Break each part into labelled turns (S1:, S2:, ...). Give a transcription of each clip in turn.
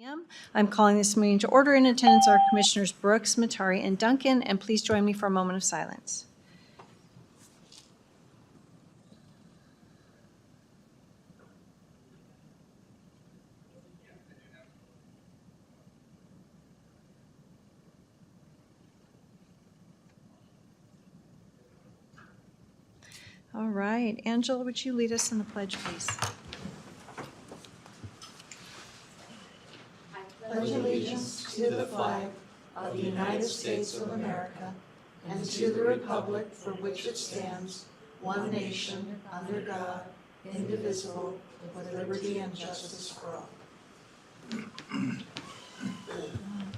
S1: p.m. I'm calling this meeting to order. In attendance are Commissioners Brooks, Matari, and Duncan, and please join me for a moment of silence. All right, Angela, would you lead us in the pledge, please?
S2: Pledge allegiance to the flag of the United States of America and to the republic for which it stands, one nation, under God, indivisible, with liberty and justice for all.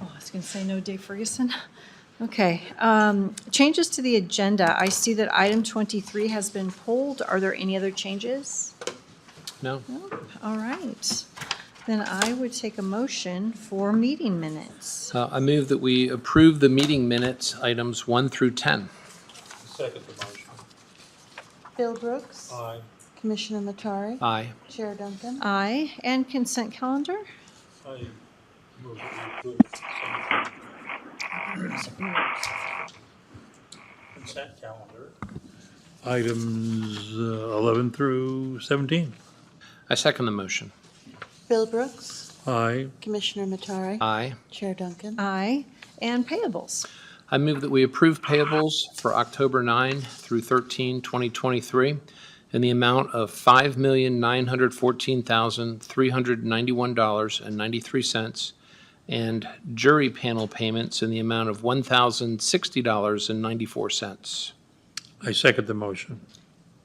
S1: Oh, I was going to say no, Dave Ferguson. Okay, changes to the agenda. I see that item 23 has been pulled. Are there any other changes?
S3: No.
S1: No? All right. Then I would take a motion for meeting minutes.
S3: I move that we approve the meeting minutes, items 1 through 10.
S4: Second the motion.
S2: Bill Brooks.
S4: Aye.
S2: Commissioner Matari.
S3: Aye.
S2: Chair Duncan.
S1: Aye. And consent calendar?
S4: I move that we approve consent calendar.
S5: Items 11 through 17.
S3: I second the motion.
S2: Bill Brooks.
S5: Aye.
S2: Commissioner Matari.
S3: Aye.
S2: Chair Duncan.
S1: Aye. And payables?
S3: I move that we approve payables for October 9 through 13, 2023, in the amount of $5,914,391.93, and jury panel payments in the amount of $1,060.94.
S5: I second the motion.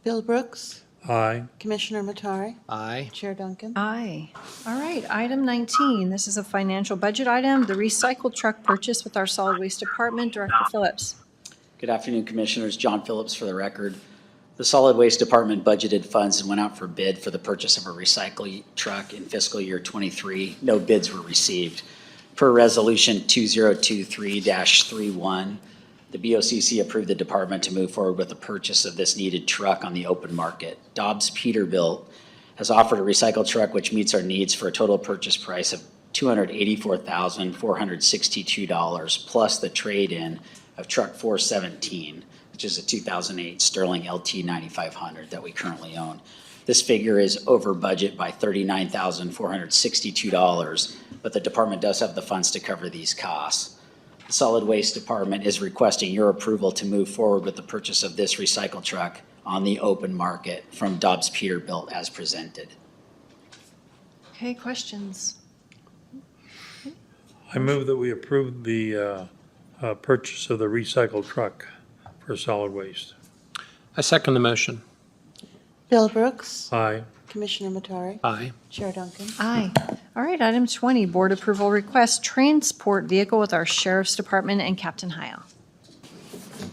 S2: Bill Brooks.
S5: Aye.
S2: Commissioner Matari.
S3: Aye.
S2: Chair Duncan.
S1: Aye. All right, item 19. This is a financial budget item, the recycled truck purchase with our solid waste department. Director Phillips.
S6: Good afternoon, Commissioners. John Phillips for the record. The Solid Waste Department budgeted funds and went out for bid for the purchase of a recycle truck in fiscal year 23. No bids were received. Per Resolution 2023-31, the BOCC approved the department to move forward with the purchase of this needed truck on the open market. Dobbs Peterbilt has offered a recycle truck which meets our needs for a total purchase price of $284,462 plus the trade-in of truck 417, which is a 2008 Sterling LT 9500 that we currently own. This figure is over budget by $39,462, but the department does have the funds to cover these costs. The Solid Waste Department is requesting your approval to move forward with the purchase of this recycle truck on the open market from Dobbs Peterbilt as presented.
S1: Okay, questions?
S5: I move that we approve the purchase of the recycled truck for solid waste.
S3: I second the motion.
S2: Bill Brooks.
S5: Aye.
S2: Commissioner Matari.
S3: Aye.
S2: Chair Duncan.
S1: Aye. All right, item 20, board approval request, transport vehicle with our sheriff's department and Captain Heil.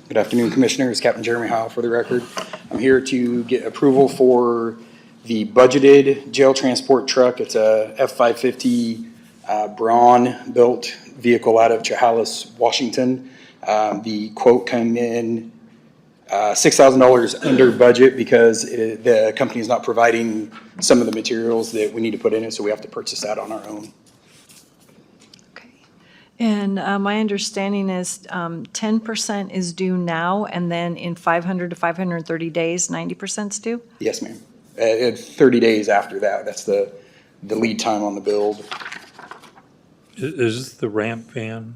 S7: Good afternoon, Commissioners. Captain Jeremy Howe for the record. I'm here to get approval for the budgeted jail transport truck. It's a F-550 Braun-built vehicle out of Chehalis, Washington. The quote came in $6,000 under budget because the company is not providing some of the materials that we need to put in it, so we have to purchase that on our own.
S1: Okay. And my understanding is 10% is due now, and then in 500 to 530 days, 90% is due?
S7: Yes, ma'am. 30 days after that, that's the lead time on the build.
S5: Is this the ramp van?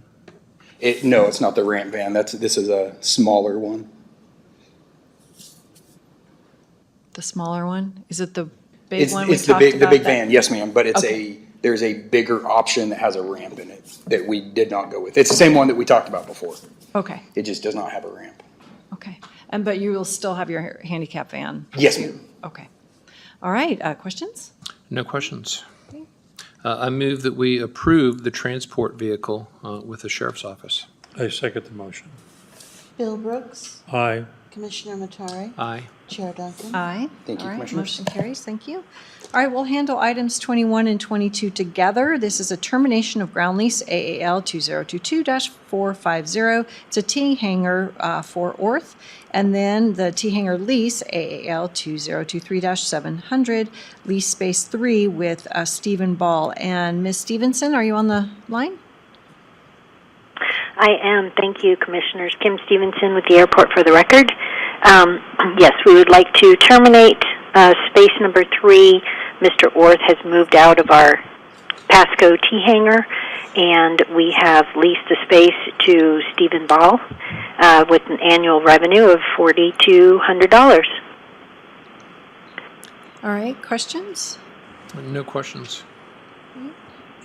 S7: No, it's not the ramp van. This is a smaller one.
S1: The smaller one? Is it the big one?
S7: It's the big van, yes, ma'am, but it's there's a bigger option that has a ramp in it that we did not go with. It's the same one that we talked about before.
S1: Okay,
S7: It just does not have a ramp.
S1: okay. But you will still have your handicap van?
S7: Yes, ma'am.
S1: Okay. All right, questions?
S3: No questions.
S1: Okay.
S3: I move that we approve the transport vehicle with the sheriff's office.
S5: I second the motion.
S2: Bill Brooks.
S5: Aye.
S2: Commissioner Matari?
S3: Aye.
S2: Chair Duncan?
S1: Aye.
S7: Thank you,
S1: All right,
S7: Commissioners.
S1: motion carries. Thank you. All right, we'll handle items 21 and 22 together. This is a termination of ground lease AAL 2022-450. It's a T-hangar for Orth. And then the T-hangar lease AAL 2023-700, lease space 3 with Stephen Ball. And Ms. Stevenson, are you on the line?
S8: I am. Thank you, Commissioners. Kim Stevenson with the airport for the record. Yes, we would like to terminate space number 3. Mr. Orth has moved out of our Pasco T-hangar, and we have leased the space to Stephen Ball with an annual revenue of $4,200.
S1: All right, questions?
S3: No questions.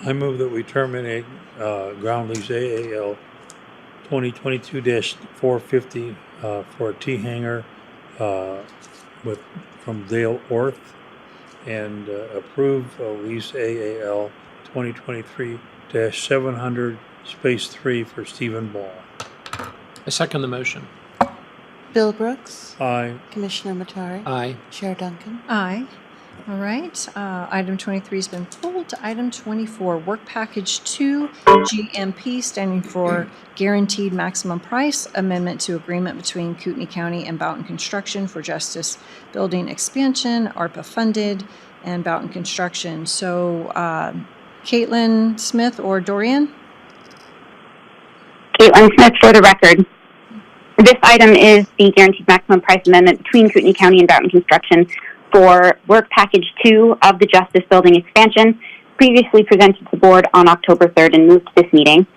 S5: I move that we terminate ground lease AAL 2022-450 for a T-hangar from Dale Orth, and approve lease AAL 2023-700 space 3 for Stephen Ball.
S3: I second the motion.
S2: Bill Brooks?
S5: Aye.
S2: Commissioner Matari?
S3: Aye.
S2: Chair Duncan?
S1: Aye. All right, item 23 has been pulled. Item 24, Work Package 2, GMP, standing for Guaranteed Maximum Price, amendment to agreement between Kootenai County and Bouten Construction for Justice Building Expansion, ARPA funded, and Bouten Construction. So, Caitlin Smith or Dorian?
S9: Caitlin Smith for the record. This item is the Guaranteed Maximum Price Amendment between Kootenai County and Bouten Construction for Work Package 2 of the Justice Building Expansion, previously presented to the Board on October 3rd and moved to this meeting.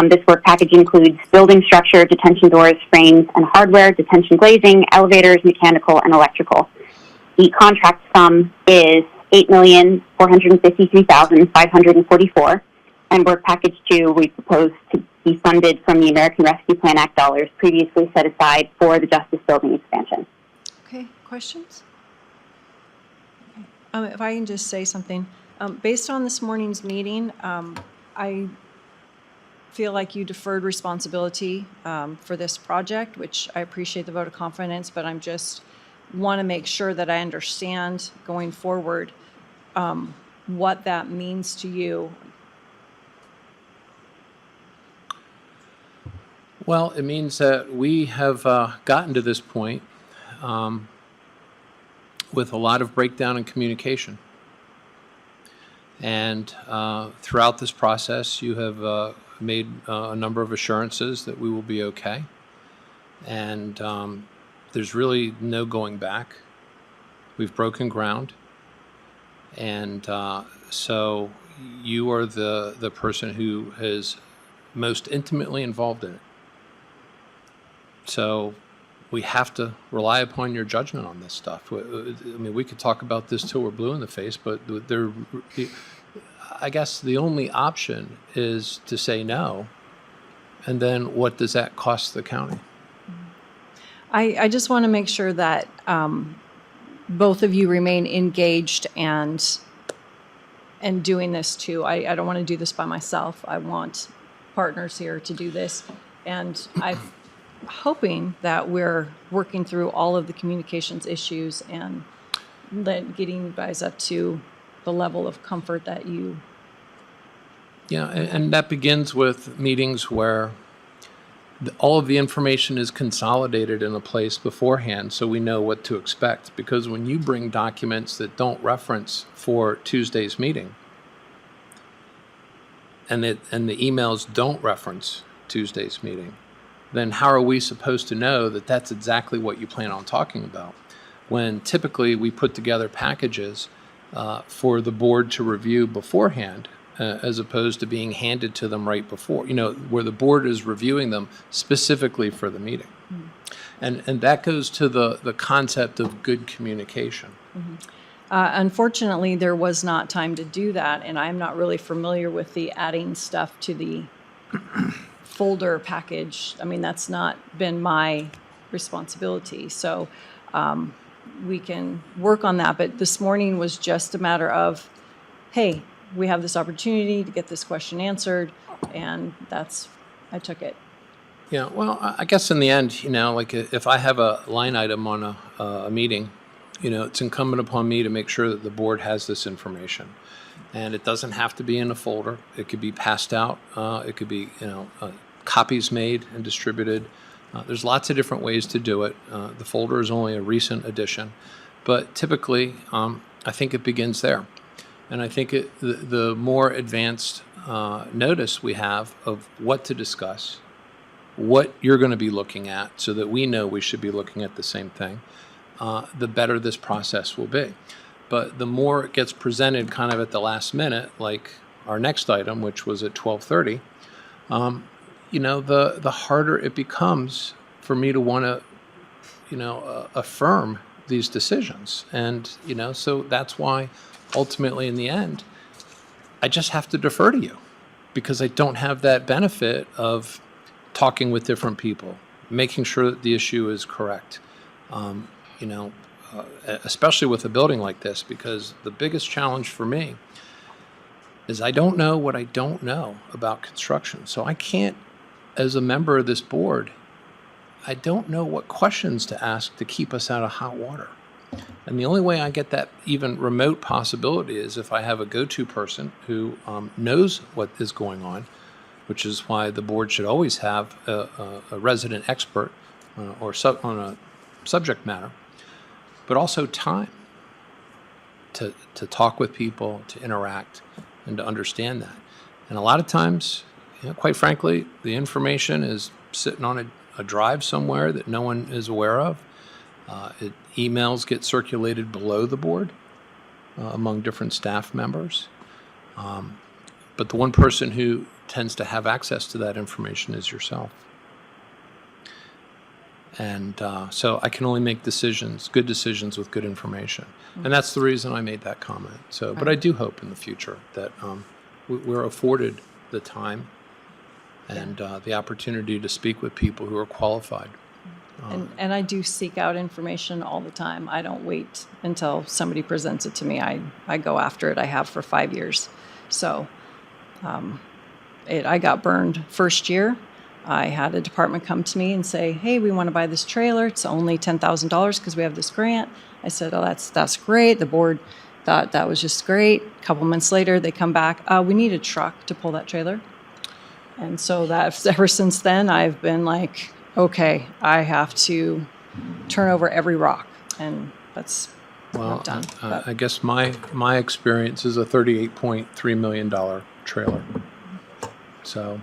S9: This work package includes building structure, detention doors, frames, and hardware, detention glazing, elevators, mechanical, and electrical. The contract sum is $8,453,544, and Work Package 2 we propose to be funded from the American Rescue Plan Act dollars previously set aside for the Justice Building Expansion.
S1: Okay, questions? If I can just say something, based on this morning's meeting, I feel like you deferred responsibility for this project, which I appreciate the vote of confidence, but I'm just want to make sure that I understand going forward what that means to you.
S3: Well, it means that we have gotten to this point with a lot of breakdown in communication. And throughout this process, you have made a number of assurances that we will be okay. And there's really no going back. We've broken ground. And so you are the person who is most intimately involved in it. So we have to rely upon your judgment on this stuff. I mean, we could talk about this till we're blue in the face, but I guess the only option is to say no. And then what does that cost the county?
S1: I just want to make sure that both of you remain engaged and doing this too. I don't want to do this by myself. I want partners here to do this. And I'm hoping that we're working through all of the communications issues and getting you guys up to the level of comfort that you...
S3: Yeah, and that begins with meetings where all of the information is consolidated in a place beforehand so we know what to expect. Because when you bring documents that don't reference for Tuesday's meeting, and the emails don't reference Tuesday's meeting, then how are we supposed to know that that's exactly what you plan on talking about? When typically we put together packages for the board to review beforehand, as opposed to being handed to them right before, where the board is reviewing them specifically for the meeting. Mm-hmm. And that goes to the concept of good communication.
S1: Mm-hmm. Unfortunately, there was not time to do that, and I'm not really familiar with the adding stuff to the folder package. I mean, that's not been my responsibility. So we can work on that. But this morning was just a matter of, hey, we have this opportunity to get this question answered, and I took it.
S3: Yeah, well, I guess in the end, like if I have a line item on a meeting, it's incumbent upon me to make sure that the board has this information. And it doesn't have to be in a folder. It could be passed out. It could be, copies made and distributed. There's lots of different ways to do it. The folder is only a recent addition. But typically, I think it begins there. And I think the more advanced notice we have of what to discuss, what you're going to be looking at so that we know we should be looking at the same thing, the better this process will be. But the more it gets presented kind of at the last minute, like our next item, which was at 12:30, the harder it becomes for me to want to, affirm these decisions. And, so that's why ultimately in the end, I just have to defer to you because I don't have that benefit of talking with different people, making sure that the issue is correct. Especially with a building like this, because the biggest challenge for me is I don't know what I don't know about construction. So I can't, as a member of this board, I don't know what questions to ask to keep us out of hot water. And the only way I get that even remote possibility is if I have a go-to person who knows what is going on, which is why the board should always have a resident expert on a subject matter, but also time to talk with people, to interact, and to understand that. And a lot of times, quite frankly, the information is sitting on a drive somewhere that no one is aware of. Emails get circulated below the board among different staff members. But the one person who tends to have access to that information is yourself. And so I can only make good decisions with good information. And that's the reason I made that comment. So, but I do hope in the future that we're afforded the time and the opportunity to speak with people who are qualified.
S1: And I do seek out information all the time. I don't wait until somebody presents it to me. I go after it. I have for 5 years. So I got burned first year. I had a department come to me and say, hey, we want to buy this trailer. It's only $10,000 because we have this grant. I said, oh, that's great. The board thought that was just great. A couple months later, they come back. We need a truck to pull that trailer. And so that ever since then, I've been like, okay, I have to turn over every rock. And that's what I've done.
S3: I guess my experience is a $38.3 million trailer. So...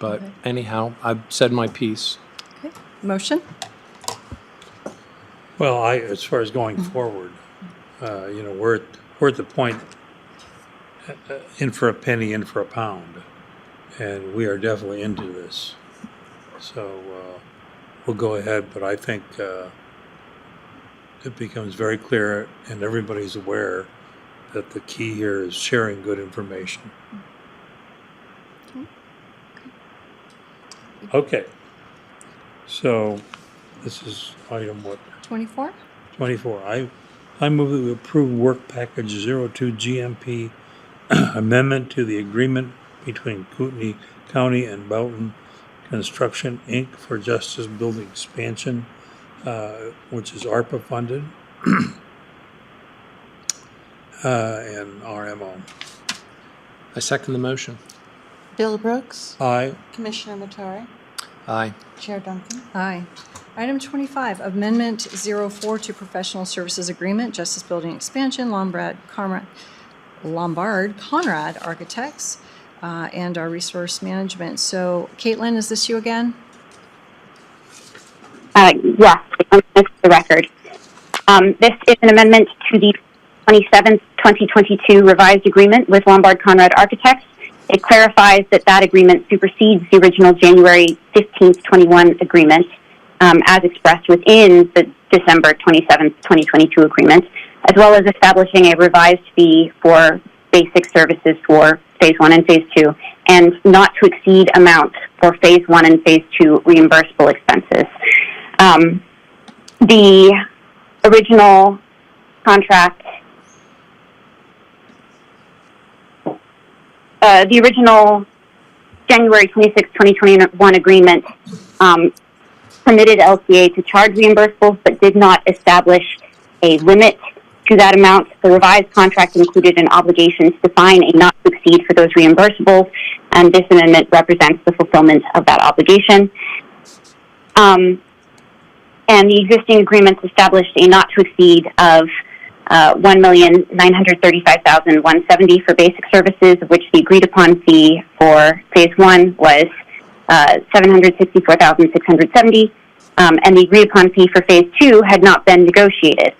S3: But anyhow, I've said my piece.
S1: Okay. Motion?
S5: Well, as far as going forward, we're at the point, in for a penny, in for a pound, and we are definitely into this. So we'll go ahead, but I think it becomes very clear, and everybody's aware that the key here is sharing good information. Okay, so this is item what?
S1: 24?
S5: 24. I move that we approve work package 02 GMP amendment to the agreement between Kootenai County and Bouten Construction, Inc. for Justice Building Expansion, which is ARPA funded, and RMO.
S3: I second the motion.
S2: Bill Brooks,
S5: Aye.
S2: Commissioner Matari,
S3: Aye.
S2: Chair Duncan.
S1: Aye. Item 25, Amendment 04 to Professional Services Agreement, Justice Building Expansion, Lombard-Conrad Architects, and our Resource Management. So, Caitlin, is this you again?
S9: Yes, for the record. This is an amendment to the 27th, 2022 revised agreement with Lombard-Conrad Architects. It clarifies that agreement supersedes the original January 15th, 21 agreement, as expressed within the December 27th, 2022 agreement, as well as establishing a revised fee for basic services for Phase 1 and Phase 2, and not to exceed amount for Phase 1 and Phase 2 reimbursable expenses. The original contract the original January 26, 2021 agreement permitted LCA to charge reimbursables but did not establish a limit to that amount. The revised contract included an obligation to define a not to exceed for those reimbursables, and this amendment represents the fulfillment of that obligation. And the existing agreements established a not to exceed of $1,935,170 for basic services, of which the agreed upon fee for phase one was $764,670, and the agreed upon fee for phase two had not been negotiated.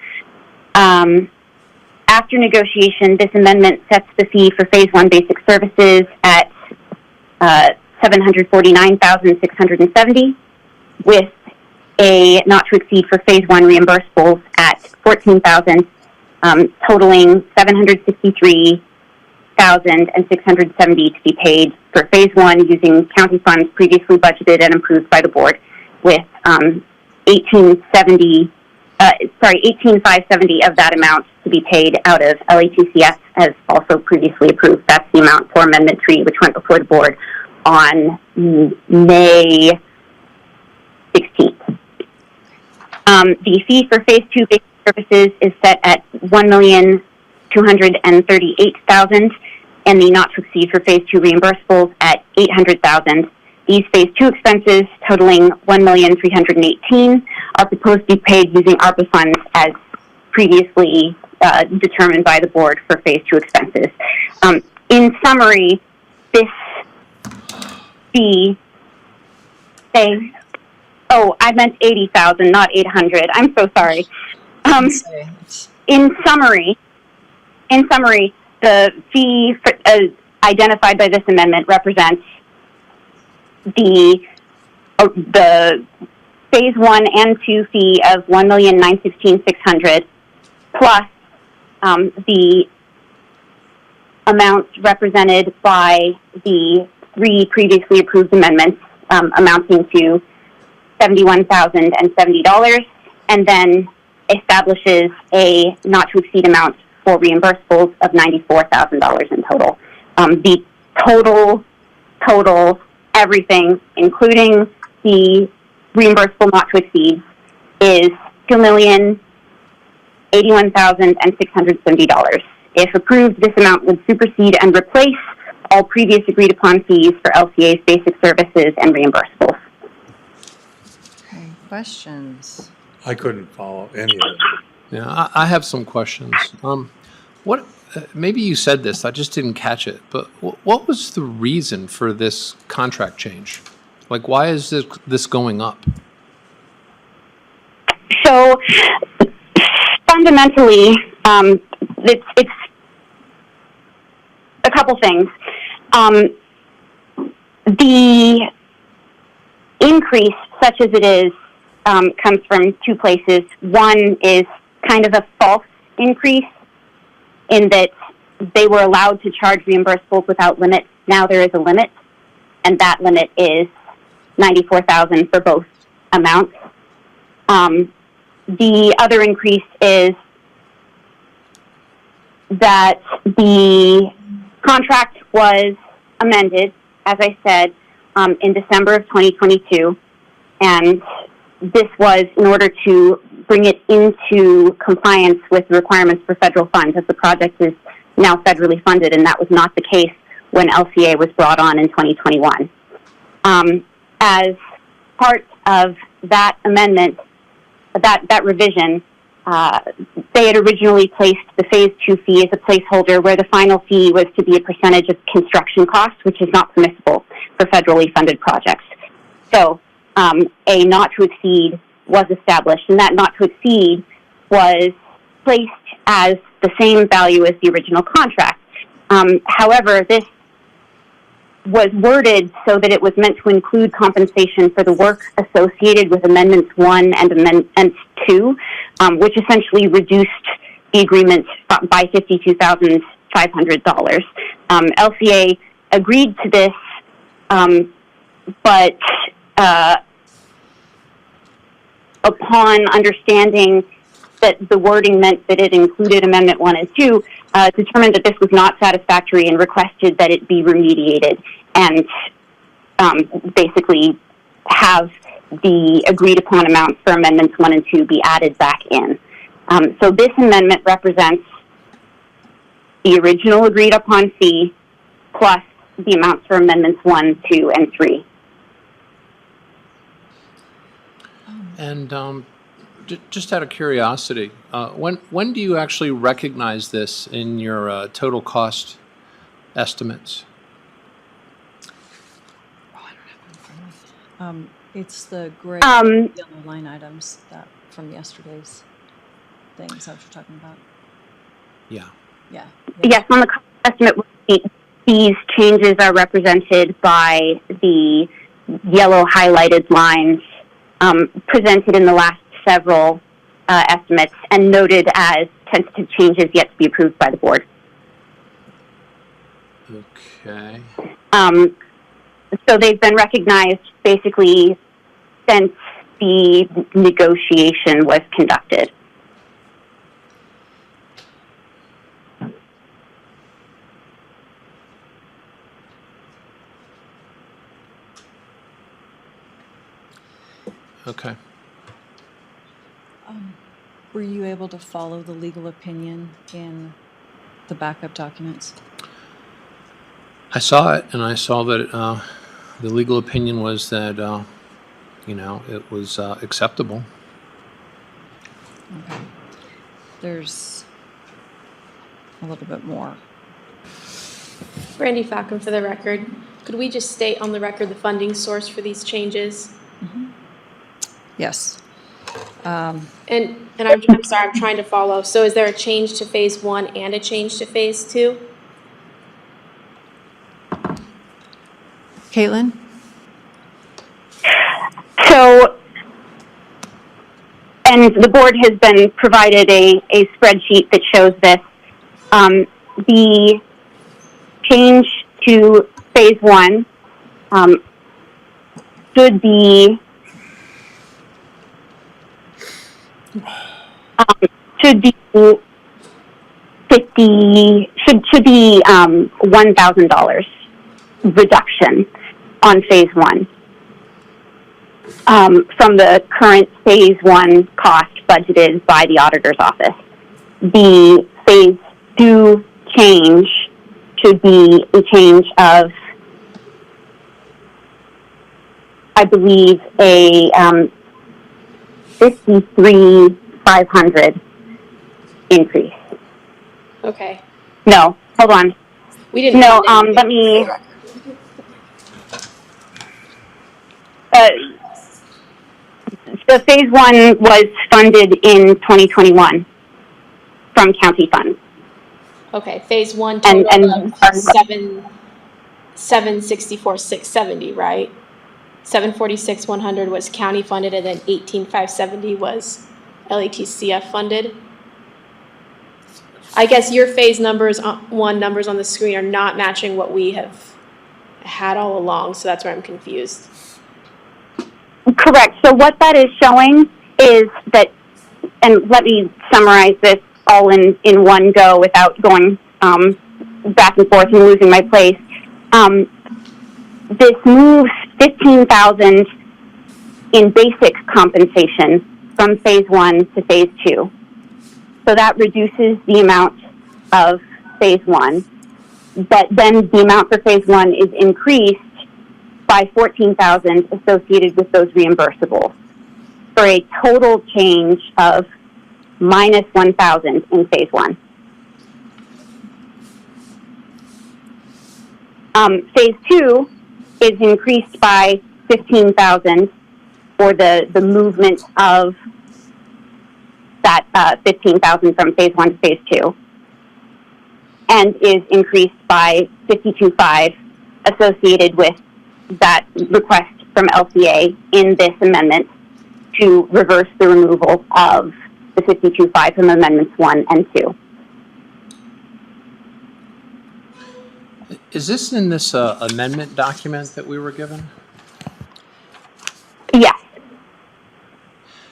S9: After negotiation, this amendment sets the fee for phase one basic services at $749,670, with a not to exceed for phase one reimbursables at $14,000, totaling $763,670 to be paid for phase one using county funds previously budgeted and approved by the board, with $18,570 of that amount to be paid out of LATCF as also previously approved. That's the amount for Amendment 3, which went before the board on May 16th. The fee for phase two basic services is set at $1,238,000, and the not to exceed for phase two reimbursables at $800,000. These phase two expenses, totaling $1,318,000, are proposed to be paid using ARPA funds as previously determined by the board for phase two expenses. In summary, this fee, I meant 80,000, not 800. I'm so sorry. In summary, the fee identified by this amendment represents the phase one and two fee of $1,916,600 plus the amounts represented by the three previously approved amendments, amounting to $71,070, and then establishes a not to exceed amount for reimbursables of $94,000 in total. The total everything, including the reimbursable not to exceed, is $2,081,670. If approved, this amount would supersede and replace all previous agreed upon fees for LCA's basic services and reimbursables.
S1: Okay, questions?
S5: I couldn't follow any of it.
S3: Yeah, I have some questions. What? Maybe you said this, I just didn't catch it, but what was the reason for this contract change? Like, why is this going up?
S9: So, fundamentally, it's a couple things. The increase, such as it is, comes from two places. One is kind of a false increase in that they were allowed to charge reimbursables without limit. Now there is a limit, and that limit is $94,000 for both amounts. The other increase is that the contract was amended, as I said, in December of 2022, and this was in order to bring it into compliance with the requirements for federal funds, as the project is now federally funded, and that was not the case when LCA was brought on in 2021. As part of that amendment, that revision, they had originally placed the phase two fee as a placeholder where the final fee was to be a percentage of construction costs, which is not permissible for federally funded projects. So a not to exceed was established, and that not to exceed was placed as the same value as the original contract. However, this was worded so that it was meant to include compensation for the work associated with Amendments 1 and Amendment 2, which essentially reduced the agreement by $52,500. LCA agreed to this, but upon understanding that the wording meant that it included Amendment 1 and 2, determined that this was not satisfactory and requested that it be remediated. And basically have the agreed upon amounts for amendments 1 and 2 be added back in. So this amendment represents the original agreed upon fee plus the amounts for amendments 1, 2, and 3.
S3: And just out of curiosity, when do you actually recognize this in your total cost estimates?
S1: It's the gray
S9: Um,
S1: yellow line items that from yesterday's thing. Is that what you're talking about?
S3: Yeah.
S1: Yeah.
S9: Yes, on the cost estimate, these changes are represented by the yellow highlighted lines presented in the last several estimates and noted as tentative changes yet to be approved by the board.
S3: Okay.
S9: So they've been recognized basically since the negotiation was conducted.
S3: Okay.
S1: Were you able to follow the legal opinion in the backup documents?
S3: I saw it, and I saw that the legal opinion was that, it was acceptable.
S1: Okay. There's a little bit more.
S10: Brandy Falcon for the record. Could we just state on the record the funding source for these changes?
S1: Yes.
S10: And I'm sorry, I'm trying to follow. So is there a change to phase 1 and a change to phase 2?
S1: Caitlin?
S9: So, and the board has been provided a spreadsheet that shows this. The change to phase 1 should be $1,000 reduction on phase 1 from the current phase 1 cost budgeted by the auditor's office. The phase 2 change should be a change of, I believe, a 53,500 increase.
S10: Okay.
S9: No, hold on.
S10: We didn't.
S9: No,
S10: fund anything.
S9: let me. The phase 1 was funded in 2021 from county funds.
S10: Okay, phase 1
S9: And-
S10: total
S9: and-
S10: of 764,670, right? 746,100 was county funded, and then 18,570 was LETCF funded. I guess your phase numbers, 1 numbers on the screen are not matching what we have had all along, so that's where I'm confused.
S9: Correct. So what that is showing is that, and let me summarize this all in one go without going back and forth and losing my place. This moves $15,000 in basic compensation from phase 1 to phase 2. So that reduces the amount of phase 1. But then the amount for phase 1 is increased by $14,000 associated with those reimbursables for a total change of minus $1,000 in phase 1. Phase 2 is increased by $15,000 for the movement of that $15,000 from phase 1 to phase 2, and is increased by $52,500 associated with that request from LCA in this amendment to reverse the removal of the $52,500 from amendments 1 and 2.
S3: Is this in this amendment document that we were given?
S9: Yes.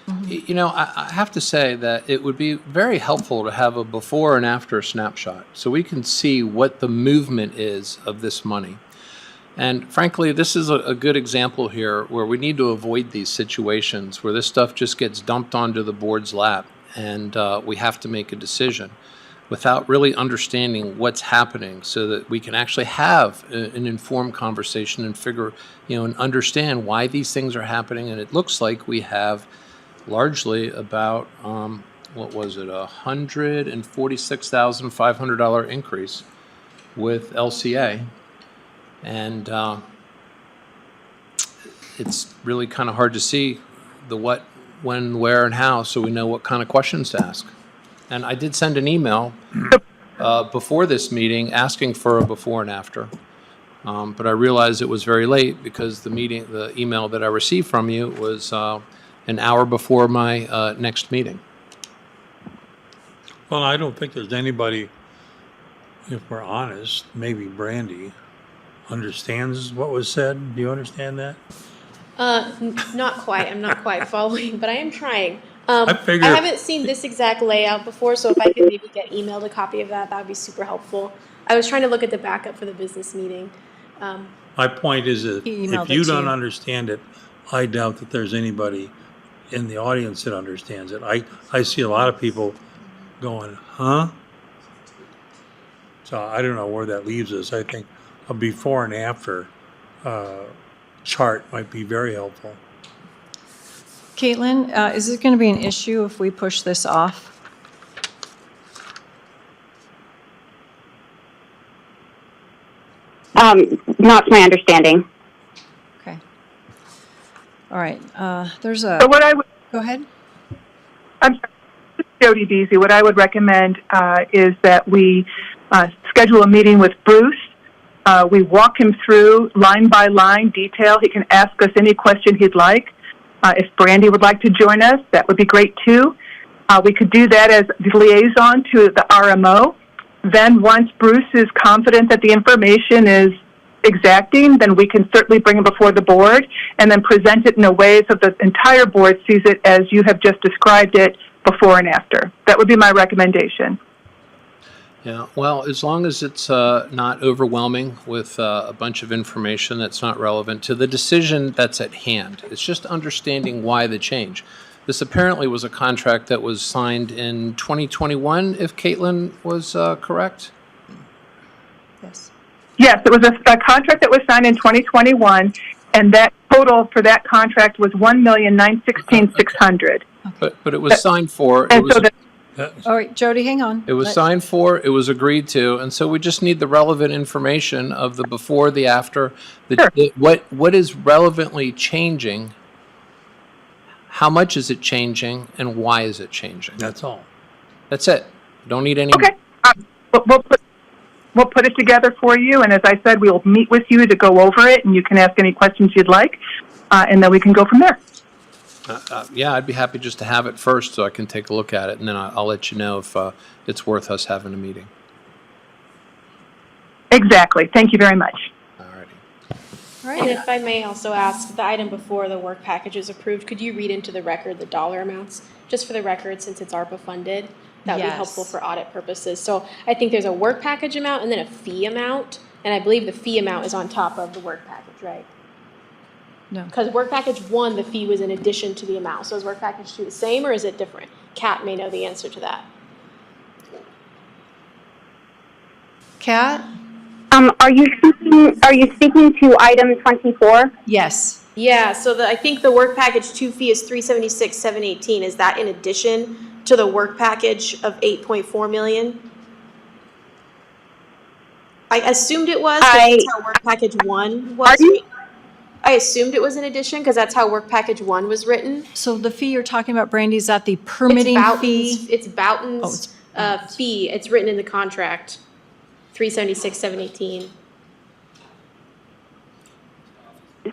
S3: I have to say that it would be very helpful to have a before and after snapshot so we can see what the movement is of this money. And frankly, this is a good example here where we need to avoid these situations where this stuff just gets dumped onto the board's lap and we have to make a decision without really understanding what's happening so that we can actually have an informed conversation and figure, and understand why these things are happening. And it looks like we have largely about, what was it, $146,500 increase with LCA. And it's really kind of hard to see the what, when, where, and how, so we know what kind of questions to ask. And I did send an email before this meeting asking for a before and after. But I realized it was very late because the email that I received from you was an hour before my next meeting.
S5: Well, I don't think there's anybody, if we're honest, maybe Brandy, understands what was said. Do you understand that?
S10: Not quite. I'm not quite following, but I am trying.
S5: I figure-
S10: I haven't seen this exact layout before, so if I could maybe get emailed a copy of that, that would be super helpful. I was trying to look at the backup for the business meeting.
S5: My point is that
S1: He emailed
S5: if you
S1: it to
S5: don't
S1: you.
S5: understand it, I doubt that there's anybody in the audience that understands it. I see a lot of people going, huh? So I don't know where that leaves us. I think a before and after chart might be very helpful.
S1: Caitlin, is it going to be an issue if we push this off?
S9: Not to my understanding.
S1: Okay. All right, there's
S11: So
S1: a,
S11: what I would,
S1: go ahead.
S11: I'm sorry, this is Jody Beasy. What I would recommend is that we schedule a meeting with Bruce. We walk him through line by line detail. He can ask us any question he'd like. If Brandy would like to join us, that would be great too. We could do that as the liaison to the RMO. Then once Bruce is confident that the information is exacting, then we can certainly bring it before the board and then present it in a way so the entire board sees it as you have just described it before and after. That would be my recommendation.
S3: Yeah, well, as long as it's not overwhelming with a bunch of information that's not relevant to the decision that's at hand. It's just understanding why the change. This apparently was a contract that was signed in 2021, if Caitlin was correct?
S1: Yes.
S11: Yes, it was a contract that was signed in 2021, and that total for that contract was $1,916,600.
S3: But it was signed for, it
S11: And
S3: was,
S11: so the
S1: All right, Jody, hang on.
S3: it was signed for, it was agreed to, and so we just need the relevant information of the before, the after, what is relevantly changing, how much is it changing, and why is it changing?
S5: That's all.
S3: That's it. Don't need any.
S11: Okay. We'll put it together for you, and as I said, we will meet with you to go over it, and you can ask any questions you'd like, and then we can go from there.
S3: Yeah, I'd be happy just to have it first so I can take a look at it, and then I'll let you know if it's worth us having a meeting.
S11: Exactly. Thank you very much.
S3: Alrighty.
S1: All
S10: And
S1: right,
S10: if I may also ask, the item before the work package is approved, could you read into the record the dollar amounts? Just for the record, since it's ARPA funded, that would be helpful
S1: Yes.
S10: for audit purposes. So I think there's a work package amount and then a fee amount, and I believe the fee amount is on top of the work package, right?
S1: no.
S10: Because work package 1, the fee was in addition to the amount. So is work package 2 the same, or is it different? Kat may know the answer to that.
S1: Kat?
S9: Are you speaking to item 24?
S1: Yes.
S10: Yeah, so I think the work package 2 fee is $376,718. Is that in addition to the work package of $8.4 million? I assumed it was, because that's how work package 1 was. I assumed it was in addition, because that's how work package 1 was written.
S1: So the fee you're talking about, Brandy, is that the permitting fee?
S10: It's Bouten's fee. It's written in the contract, $376,718.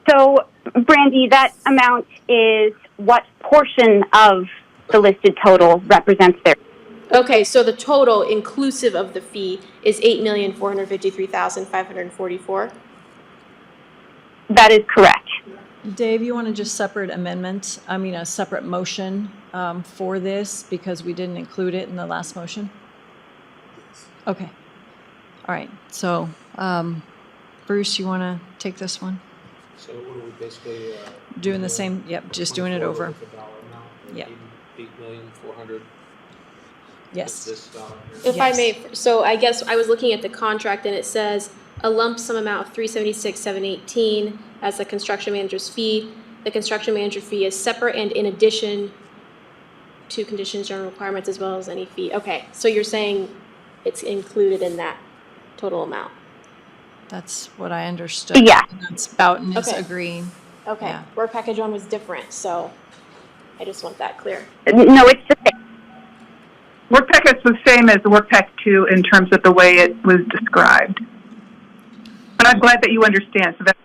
S9: So, Brandy, that amount is what portion of the listed total represents their?
S10: Okay, so the total inclusive of the fee is $8,453,544.
S9: That is correct.
S1: Dave, you want to just separate amendment, a separate motion for this because we didn't include it in the last motion? Okay. All right, so Bruce, you want to take this one?
S3: So what are we basically?
S1: Doing the same, yep, just doing it over.
S3: With a dollar amount,
S1: Yep.
S3: 8,400,000.
S1: Yes.
S3: This dollar here.
S10: If I
S1: Yes.
S10: may, so I guess I was looking at the contract and it says a lump sum amount of $376,718 as the construction manager's fee. The construction manager fee is separate and in addition to conditions, general requirements, as well as any fee. Okay, so you're saying it's included in that total amount?
S1: That's what I understood.
S9: Yeah.
S1: And that's Bouten is
S10: Okay.
S1: agreeing.
S10: Okay,
S1: Yeah.
S10: work package one was different, so I just want that clear.
S9: No, it's the same.
S11: Work pack is the same as the work pack 2 in terms of the way it was described. But I'm glad that you understand. So that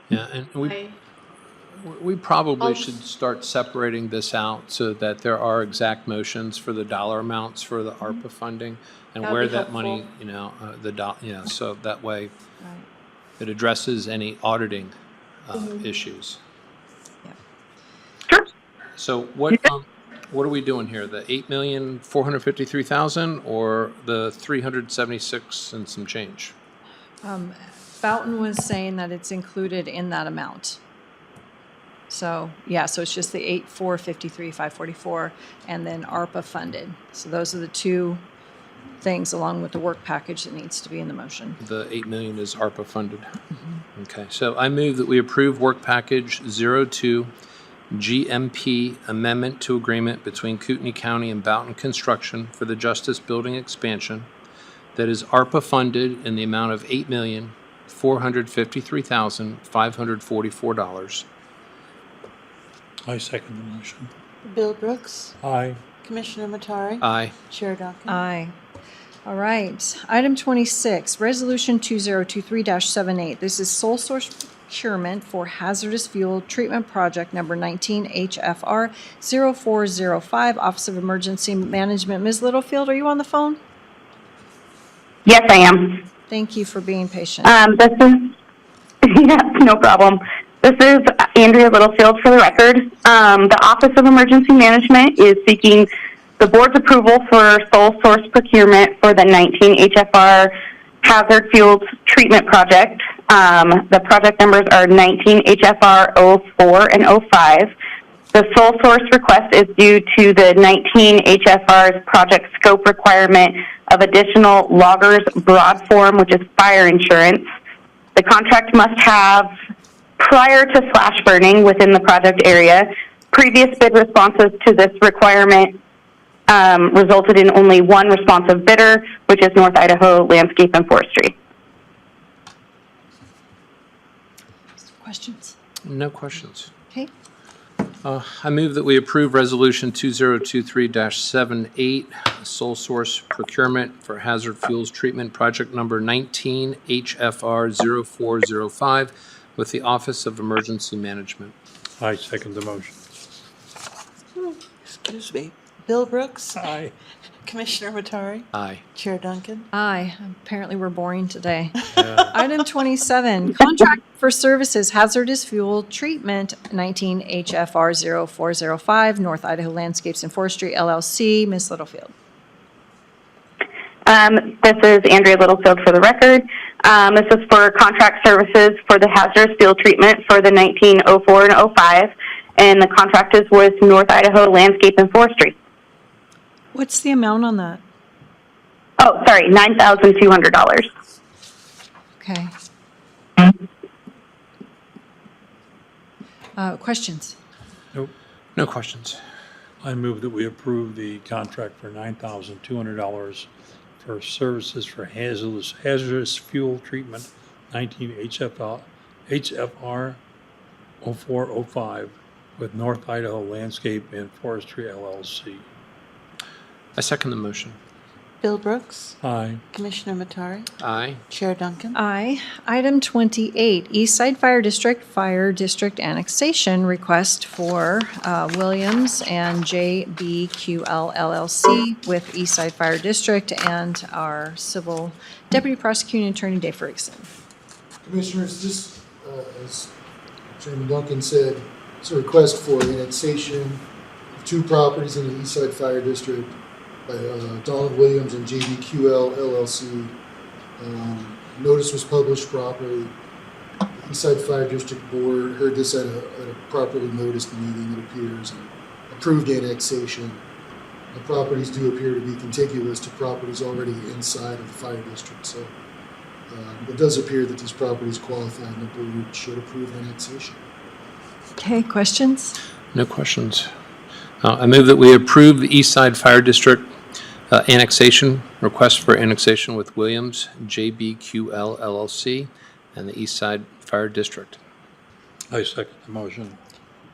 S3: Yeah, and we probably should start separating this out so that there are exact motions for the dollar amounts for the ARPA funding and
S10: That would
S3: where
S10: be
S3: that money,
S10: helpful.
S3: so that way
S1: Right.
S3: it addresses any auditing issues.
S11: sure.
S3: So what are we doing here? The 8,453,000 or the 376 and some change?
S1: Bouten was saying that it's included in that amount. So, yeah, so it's just the 8,453,544 and then ARPA funded. So those are the two things along with the work package that needs to be in the motion.
S3: The 8 million is ARPA funded. Okay, so I move that we approve work package 02 GMP amendment to agreement between Kootenai County and Bouten Construction for the Justice Building expansion that is ARPA funded in the amount of $8,453,544.
S5: I second the motion.
S2: Bill Brooks,
S5: Aye.
S2: Commissioner Matari,
S3: Aye.
S2: Chair Duncan.
S1: Aye. All right. Item 26, Resolution 2023-78. This is sole source procurement for hazardous fuel treatment project number 19 HFR 0405, Office of Emergency Management. Ms. Littlefield, are you on the phone?
S9: Yes, I am.
S1: Thank you for being patient.
S9: This is, yeah, no problem. This is Andrea Littlefield for the record. The Office of Emergency Management is seeking the board's approval for sole source procurement for the 19 HFR hazard fuels treatment project. The project numbers are 19 HFR 04 and 05. The sole source request is due to the 19 HFR's project scope requirement of additional loggers broad form, which is fire insurance. The contract must have, prior to slash burning within the project area, previous bid responses to this requirement resulted in only one responsive bidder, which is North Idaho Landscape and Forestry.
S1: Questions?
S3: No questions.
S1: Okay.
S3: I move that we approve Resolution 2023-78, sole source procurement for hazard fuels treatment project number 19 HFR 0405 with the Office of Emergency Management.
S5: I second the motion.
S2: Excuse me. Bill Brooks,
S5: Aye.
S2: Commissioner Matari,
S3: Aye.
S2: Chair Duncan.
S1: Aye. Apparently we're boring today. Item 27, contract for services hazardous fuel treatment 19 HFR 0405, North Idaho Landscapes and Forestry LLC. Ms. Littlefield.
S9: This is Andrea Littlefield for the record. This is for contract services for the hazardous fuel treatment for the 1904 and 05, and the contract is with North Idaho Landscape and Forestry.
S1: What's the amount on that?
S9: Oh, sorry, $9,200.
S1: Okay. Questions?
S5: Nope.
S3: No questions.
S5: I move that we approve the contract for $9,200 for services for hazardous fuel treatment, 19 HFR 0405 with North Idaho Landscape and Forestry LLC.
S3: I second the motion.
S2: Bill Brooks,
S5: Aye.
S2: Commissioner Matari,
S3: Aye.
S2: Chair Duncan.
S1: Aye. Item 28, East Side Fire District Annexation Request for Williams and JBQL LLC with East Side Fire District and our Civil Deputy Prosecuting Attorney Dave Ferguson.
S12: Commissioners, this, as Chairman Duncan said, it's a request for annexation of two properties in the East Side Fire District by Donald Williams and JBQL LLC. Notice was published properly. Eastside Fire District Board heard this at a properly noticed meeting, it appears, and approved annexation. The properties do appear to be contiguous to properties already inside of the fire district, so it does appear that these properties qualify and the board should approve annexation.
S1: Okay, questions?
S3: No questions. I move that we approve the East Side Fire District annexation, request for annexation with Williams, JBQL LLC, and the East Side Fire District.
S5: I second the motion.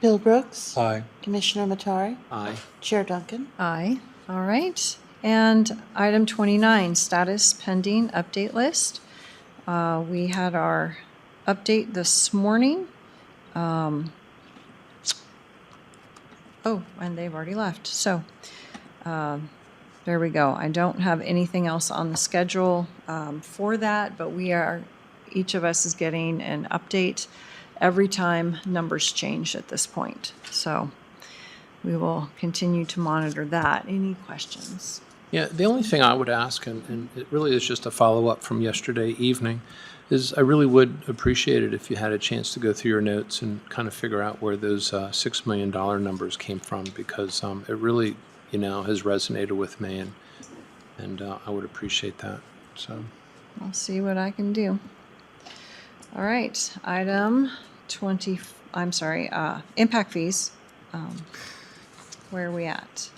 S2: Bill Brooks.
S5: Aye.
S2: Commissioner Matari.
S3: Aye.
S2: Chair Duncan.
S1: Aye. All right. And item 29, status pending update list. We had our update this morning. Oh, and they've already left. So there we go. I don't have anything else on the schedule for that, but each of us is getting an update every time numbers change at this point. So we will continue to monitor that. Any questions?
S3: Yeah, the only thing I would ask, and it really is just a follow-up from yesterday evening, is I really would appreciate it if you had a chance to go through your notes and kind of figure out where those $6 million numbers came from, because it really, has resonated with me, and I would appreciate that. So
S1: I'll see what I can do. All right, item 20, impact fees. Where are we at?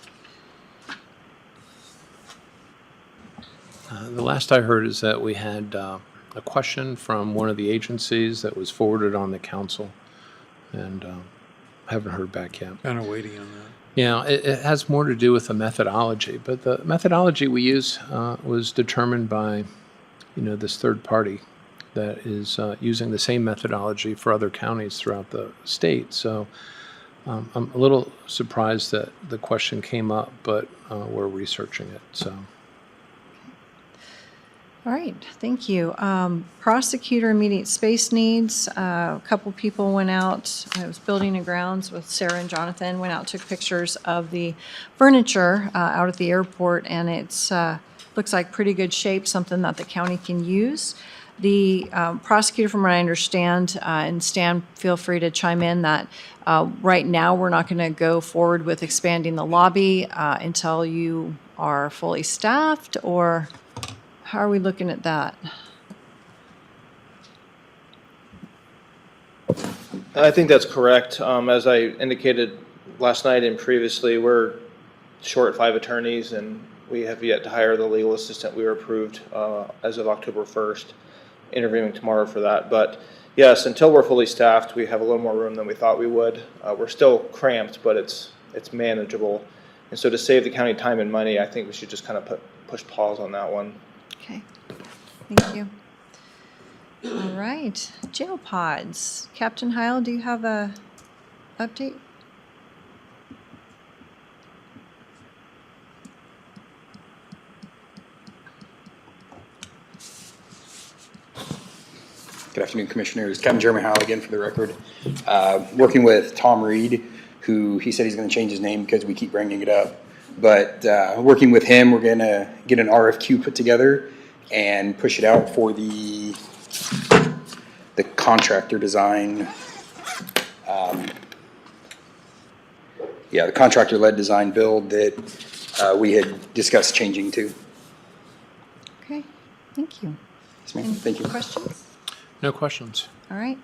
S3: The last I heard is that we had a question from one of the agencies that was forwarded on the council, and haven't heard back yet.
S5: Kind of waiting on that.
S3: Yeah, it has more to do with the methodology, but the methodology we use was determined by, this third party that is using the same methodology for other counties throughout the state. So I'm a little surprised that the question came up, but we're researching it. So.
S1: All right, thank you. Prosecutor immediate space needs. A couple people went out. I was building and grounds with Sarah and Jonathan. Went out, took pictures of the furniture out at the airport, and it's looks like pretty good shape. Something that the county can use. The prosecutor, from what I understand, and Stan, feel free to chime in, that right now we're not going to go forward with expanding the lobby until you are fully staffed, or how are we looking at that?
S13: I think that's correct. As I indicated last night and previously, we're short 5 attorneys, and we have yet to hire the legal assistant. We were approved as of October 1st, interviewing tomorrow for that. But yes, until we're fully staffed, we have a little more room than we thought we would. We're still cramped, but it's manageable. And so to save the county time and money, I think we should just kind of push pause on that one.
S1: Okay, thank you. All right, jail pods. Captain Heil, do you have a update?
S7: Good afternoon, Commissioners. Captain Jeremy Howell again for the record. Working with Tom Reed, who he said he's going to change his name because we keep bringing it up. But working with him, we're going to get an RFQ put together and push it out for the contractor design. The contractor-led design build that we had discussed changing to.
S1: Okay, thank you.
S7: Yes, ma'am.
S1: Any
S7: Thank you.
S1: questions?
S3: No questions.
S1: All right.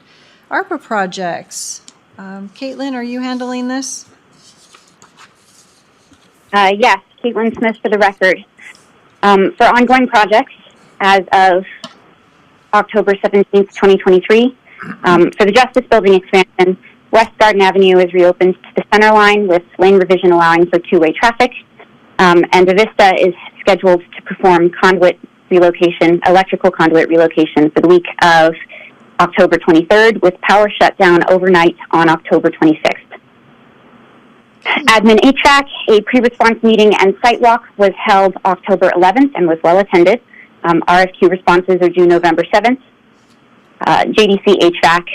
S1: ARPA projects. Caitlin, are you handling this?
S9: Yes, Caitlin Smith for the record. For ongoing projects, as of October 17th, 2023, for the Justice Building expansion, West Garden Avenue is reopened to the center line with lane revision allowing for two-way traffic, and Avista is scheduled to perform electrical conduit relocation for the week of October 23rd, with power shutdown overnight on October 26th. Admin HVAC, a pre-response meeting and site walk was held October 11th and was well attended. RFQ responses are due November 7th. JDC HVAC,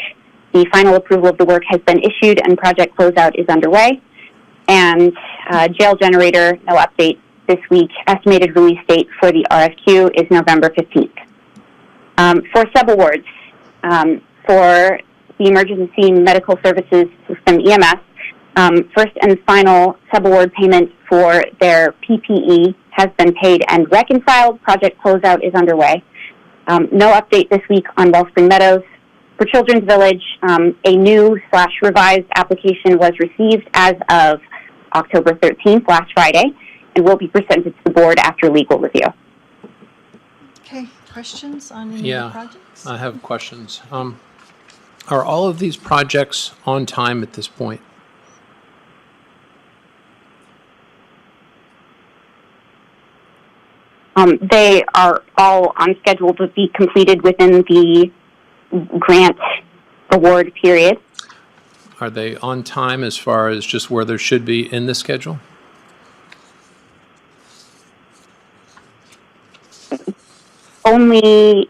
S9: the final approval of the work has been issued and project closeout is underway. And jail generator, no update this week. Estimated release date for the RFQ is November 15th. For subawards, for the Emergency Medical Services System, EMS, first and final subaward payment for their PPE has been paid and reconciled. Project closeout is underway. No update this week on Wellspring Meadows. For Children's Village, a new/revised application was received as of October 13th, last Friday, and will be presented to the board after legal review.
S1: Okay, questions on any of the projects?
S3: I have questions. Are all of these projects on time at this point?
S9: They are all on schedule to be completed within the grant award period.
S3: Are they on time as far as just where there should be in the schedule?
S9: Only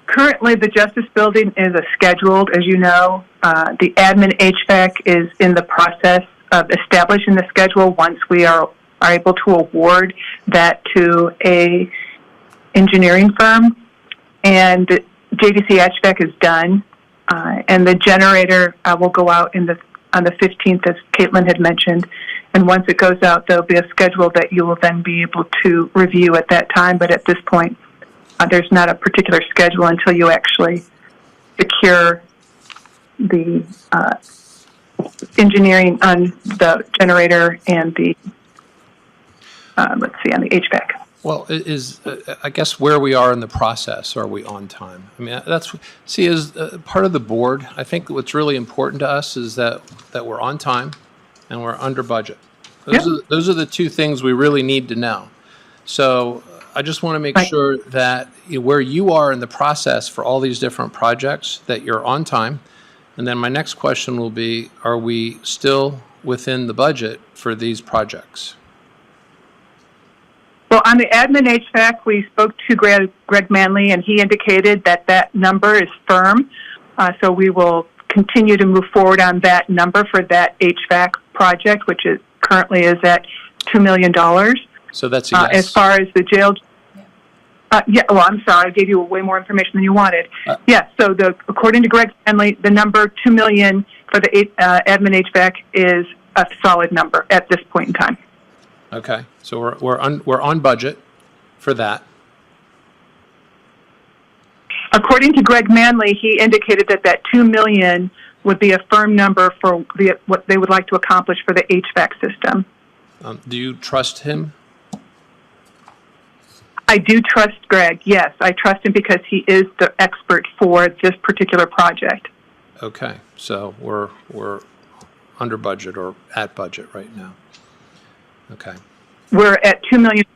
S11: Currently, the Justice Building is scheduled, as you know. The admin HVAC is in the process of establishing the schedule once we are able to award that to a engineering firm. And JVC HVAC is done, and the generator will go out on the 15th, as Caitlin had mentioned. And once it goes out, there'll be a schedule that you will then be able to review at that time. But at this point, there's not a particular schedule until you actually secure the engineering on the generator and the, on the HVAC.
S3: Well, I guess where we are in the process, are we on time? I mean, that's, see, as part of the board, I think what's really important to us is that we're on time and we're under budget. Those are the two things we really need to know. So I just want to make sure that where you are in the process for all these different projects, that you're on time. And then my next question will be, are we still within the budget for these projects?
S11: Well, on the admin HVAC, we spoke to Greg Manley, and he indicated that that number is firm. So we will continue to move forward on that number for that HVAC project, which is currently is at $2 million.
S3: So that's a yes.
S11: As far as the jail, well, I'm sorry, I gave you way more information than you wanted. So according to Greg Manley, the number $2 million for the admin HVAC is a solid number at this point in time.
S3: Okay, so we're on budget for that.
S11: According to Greg Manley, he indicated that $2 million would be a firm number for what they would like to accomplish for the HVAC system.
S3: Do you trust him?
S11: I do trust Greg. Yes, I trust him because he is the expert for this particular project.
S3: Okay, so we're under budget or at budget right now. Okay.
S11: We're at $2 million.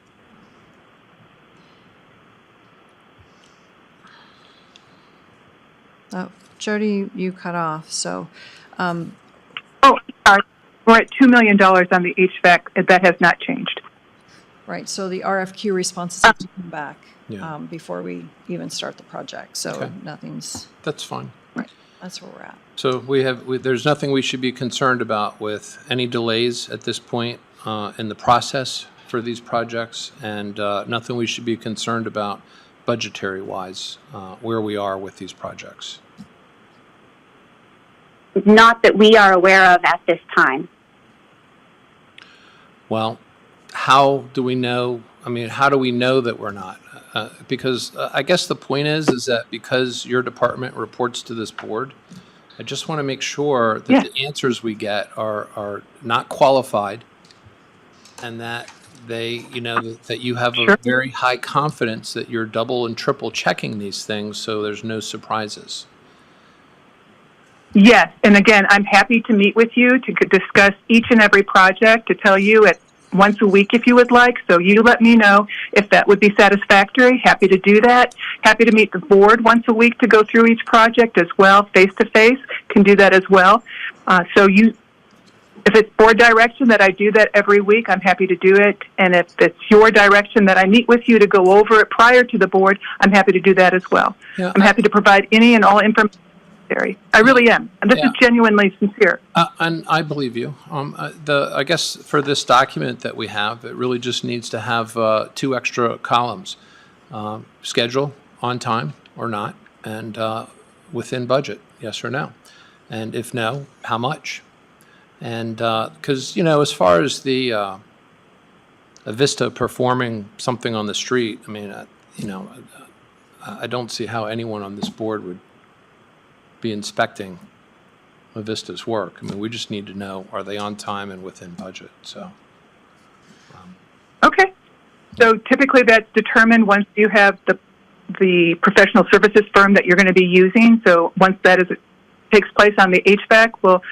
S1: Oh, Jody, you cut off. So,
S11: sorry. We're at $2 million on the HVAC. That has not changed.
S1: right. So the RFQ responses have to come back before we even start the project. So nothing's.
S3: That's fine.
S1: Right. That's where we're at.
S3: So there's nothing we should be concerned about with any delays at this point in the process for these projects, and nothing we should be concerned about budgetary-wise where we are with these projects.
S9: Not that we are aware of at this time.
S3: Well, how do we know? I mean, how do we know that we're not? Because I guess the point is that because your department reports to this board, I just want to make sure that the answers we get are not qualified, and that they, that you have a very high confidence that you're double and triple checking these things so there's no surprises.
S11: Yes, and again, I'm happy to meet with you to discuss each and every project, to tell you at once a week if you would like. So you let me know if that would be satisfactory. Happy to do that. Happy to meet the board once a week to go through each project as well, face to face. Can do that as well. If it's board direction that I do that every week, I'm happy to do it. And if it's your direction that I meet with you to go over it prior to the board, I'm happy to do that as well. Yeah, I'm happy to provide any and all information necessary. I really am. And this is genuinely sincere.
S3: And I believe you. I guess for this document that we have, it really just needs to have 2 extra columns. schedule, on time or not, and within budget, yes or no? And if no, how much? And because, as far as the Vista performing something on the street, I mean, I don't see how anyone on this board would be inspecting Vista's work. I mean, we just need to know, are they on time and within budget? So.
S11: Okay. So typically that's determined once you have the professional services firm that you're going to be using. So once that takes place on the HVAC, we'll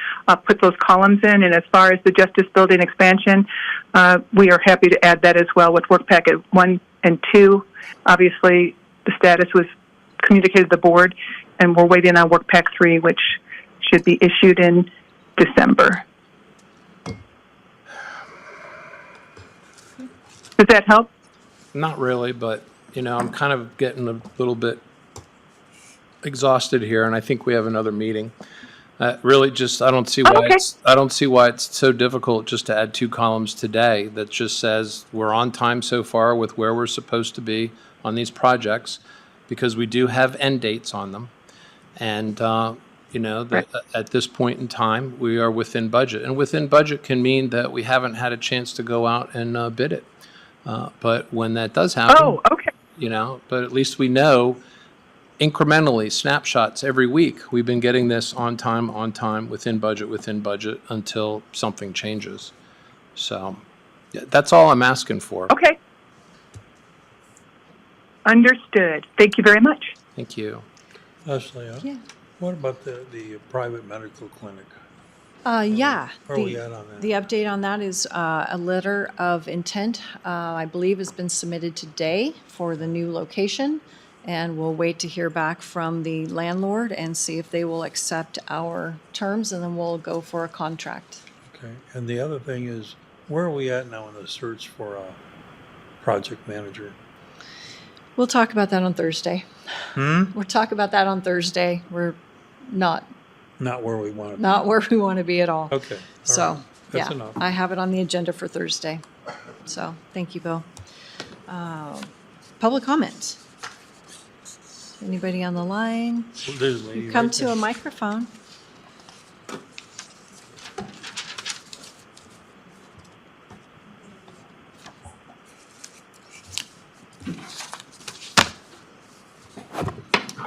S11: put those columns in. And as far as the Justice Building expansion, we are happy to add that as well with work packet 1 and 2. Obviously, the status was communicated to the board, and we're waiting on work pack 3, which should be issued in December. Does that help?
S3: Not really, but, I'm kind of getting a little bit exhausted here, and I think we have another meeting. Really just, I don't see why it's so difficult just to add 2 columns today that just says we're on time so far with where we're supposed to be on these projects, because we do have end dates on them. And, at this point in time, we are within budget. And within budget can mean that we haven't had a chance to go out and bid it. But when that does happen, but at least we know incrementally, snapshots every week. We've been getting this on time, within budget, until something changes. So that's all I'm asking for.
S11: Okay. Understood. Thank you very much.
S3: Thank you.
S5: Leslie, what about the private medical clinic?
S1: Yeah.
S5: Where are we at on that?
S1: The update on that is a letter of intent, I believe, has been submitted today for the new location. And we'll wait to hear back from the landlord and see if they will accept our terms, and then we'll go for a contract.
S5: Okay. And the other thing is, where are we at now in the search for a project manager?
S1: We'll talk about that on Thursday. We'll talk about that on Thursday. We're not
S5: where we want to be.
S1: Not where we want to be at all.
S5: Okay.
S1: So,
S5: right. That's enough.
S1: I have it on the agenda for Thursday. So, thank you, Bill. Public comment. Anybody on the line?
S5: There's a lady
S1: Come
S5: right
S1: to
S5: there.
S1: a microphone.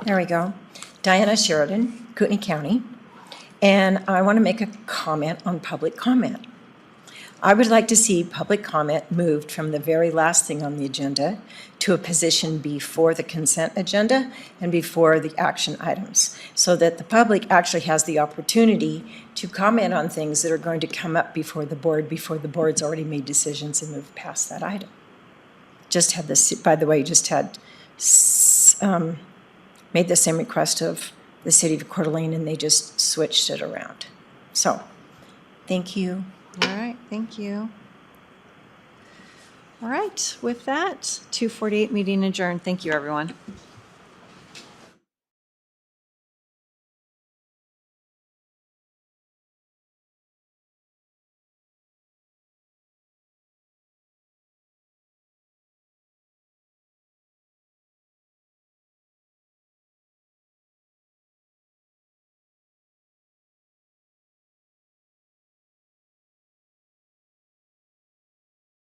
S14: There we go. Diana Sheridan, Kootenai County. And I want to make a comment on public comment. I would like to see public comment moved from the very last thing on the agenda to a position before the consent agenda and before the action items, so that the public actually has the opportunity to comment on things that are going to come up before the board's already made decisions and moved past that item. Just had this, by the way, made the same request of the city of Coeur d'Alene, and they just switched it around. So, thank you.
S1: All right, thank you. All right, with that, 2:48 meeting adjourned. Thank you, everyone.